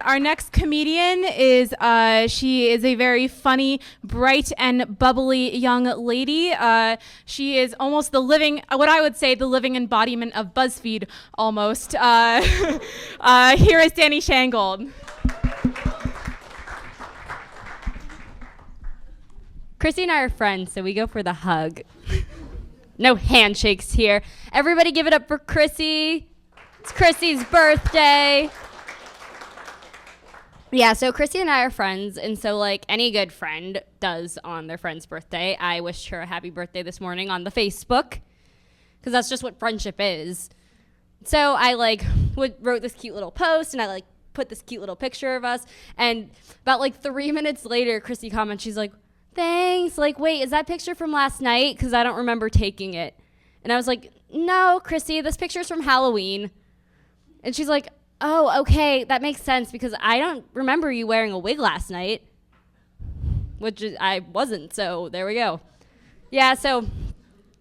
Our next comedian is, she is a very funny, bright, and bubbly young lady. She is almost the living, what I would say, the living embodiment of BuzzFeed, almost. Here is Dani Shangold. Chrissy and I are friends, so we go for the hug. No handshakes here. Everybody give it up for Chrissy. It's Chrissy's birthday. Yeah, so Chrissy and I are friends, and so like any good friend does on their friend's birthday, I wished her a happy birthday this morning on the Facebook, because that's just what friendship is. So I wrote this cute little post, and I put this cute little picture of us, and about 3 minutes later, Chrissy comments, she's like, thanks, wait, is that picture from last night? Because I don't remember taking it. And I was like, no, Chrissy, this picture's from Halloween. And she's like, oh, okay, that makes sense because I don't remember you wearing a wig last night, which I wasn't, so there we go. Yeah, so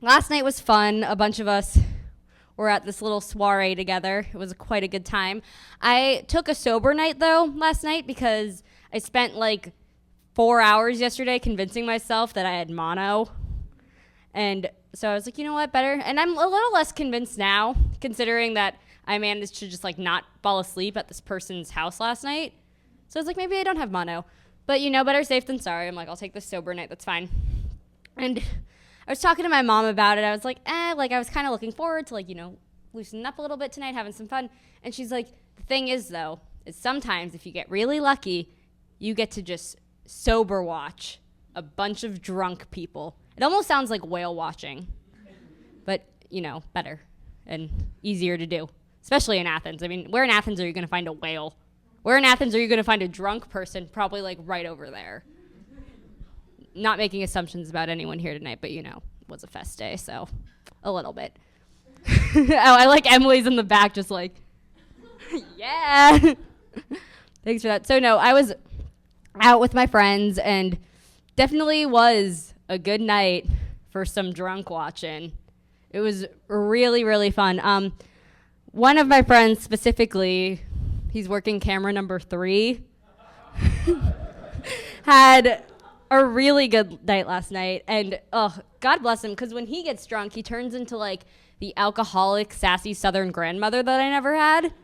last night was fun. A bunch of us were at this little soiree together. It was quite a good time. I took a sober night, though, last night because I spent 4 hours yesterday convincing myself that I had mono. And so I was like, you know what, better. And I'm a little less convinced now, considering that I managed to just not fall asleep at this person's house last night. So I was like, maybe I don't have mono. But better safe than sorry. I'm like, I'll take this sober night, that's fine. And I was talking to my mom about it. I was like, I was kind of looking forward to loosening up a little bit tonight, having some fun. And she's like, the thing is though, is sometimes if you get really lucky, you get to just sober watch a bunch of drunk people. It almost sounds like whale watching, but better and easier to do. Especially in Athens. I mean, where in Athens are you going to find a whale? Where in Athens are you going to find a drunk person? Probably right over there. Not making assumptions about anyone here tonight, but it was a fest day, so a little bit. Oh, I like Emily's in the back just yeah. Thanks for that. So no, I was out with my friends and definitely was a good night for some drunk watching. It was really, really fun. One of my friends specifically, he's working camera number 3, had a really good night last night. And, God bless him, because when he gets drunk, he turns into, the alcoholic, sassy Southern grandmother that I never had.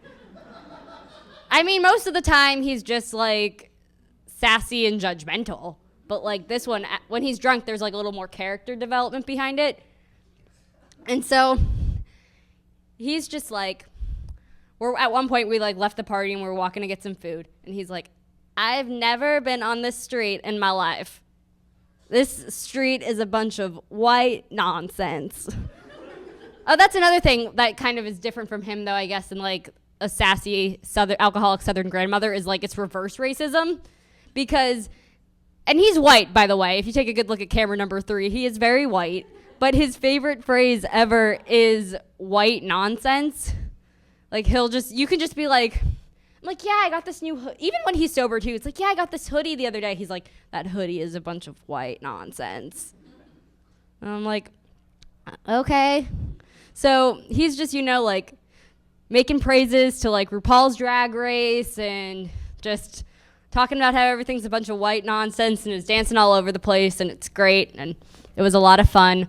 I mean, most of the time, he's just, sassy and judgmental. But, this one, when he's drunk, there's, a little more character development behind it. And so he's just we're at one point we left the party and we were walking to get some food. And he's like, I've never been on this street in my life. This street is a bunch of white nonsense. Oh, that's another thing that kind of is different from him, though, I guess, and a sassy alcoholic Southern grandmother is it's reverse racism. Because, and he's white, by the way. If you take a good look at camera number 3, he is very white. But his favorite phrase ever is white nonsense. You can just be I'm yeah, I got this new hoodie. Even when he's sober too, it's yeah, I got this hoodie the other day. He's like, that hoodie is a bunch of white nonsense. And I'm like, okay. So he's just, making praises to RuPaul's Drag Race and just talking about how everything's a bunch of white nonsense and is dancing all over the place and it's great and it was a lot of fun.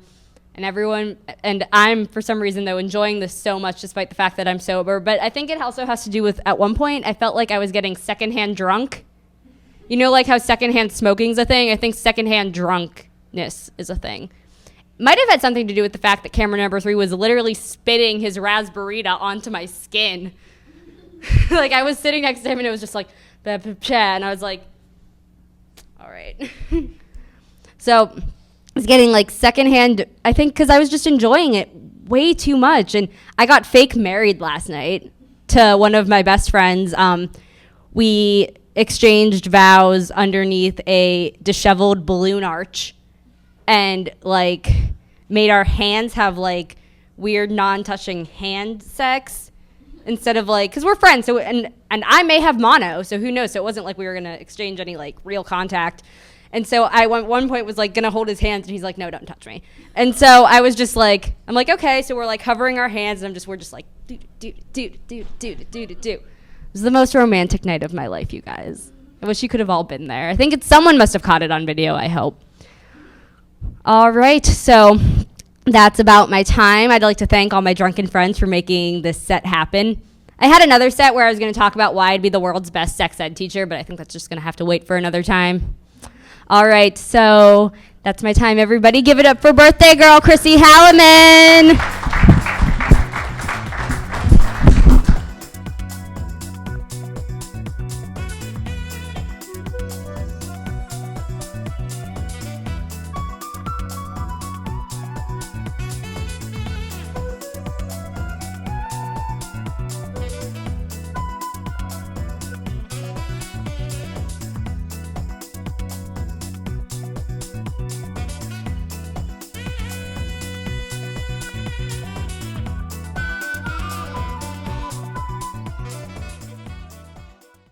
And I'm, for some reason, though, enjoying this so much despite the fact that I'm sober. But I think it also has to do with, at one point, I felt like I was getting secondhand drunk. How secondhand smoking's a thing? I think secondhand drunkenness is a thing. Might have had something to do with the fact that camera number 3 was literally spitting his raspberry onto my skin. I was sitting next to him, and it was just and I was like, all right. So I was getting secondhand, I think, because I was just enjoying it way too much. And I got fake married last night to one of my best friends. We exchanged vows underneath a disheveled balloon arch and made our hands have weird non-touching hand sex instead of because we're friends. So and I may have mono, so who knows? So it wasn't we were gonna exchange any real contact. And so I at one point was gonna hold his hands and he's like, no, don't touch me. And so I was just I'm okay. So we're hovering our hands and we're just do. was the most romantic night of my life, you guys. I wish you could have all been there. I think someone must have caught it on video, I hope. All right, so that's about my time. I'd like to thank all my drunken friends for making this set happen. I had another set where I was going to talk about why I'd be the world's best sex ed teacher, but I think that's just going to have to wait for another time. All right, so that's my time, everybody. Give it up for birthday girl, Chrissy Halliman.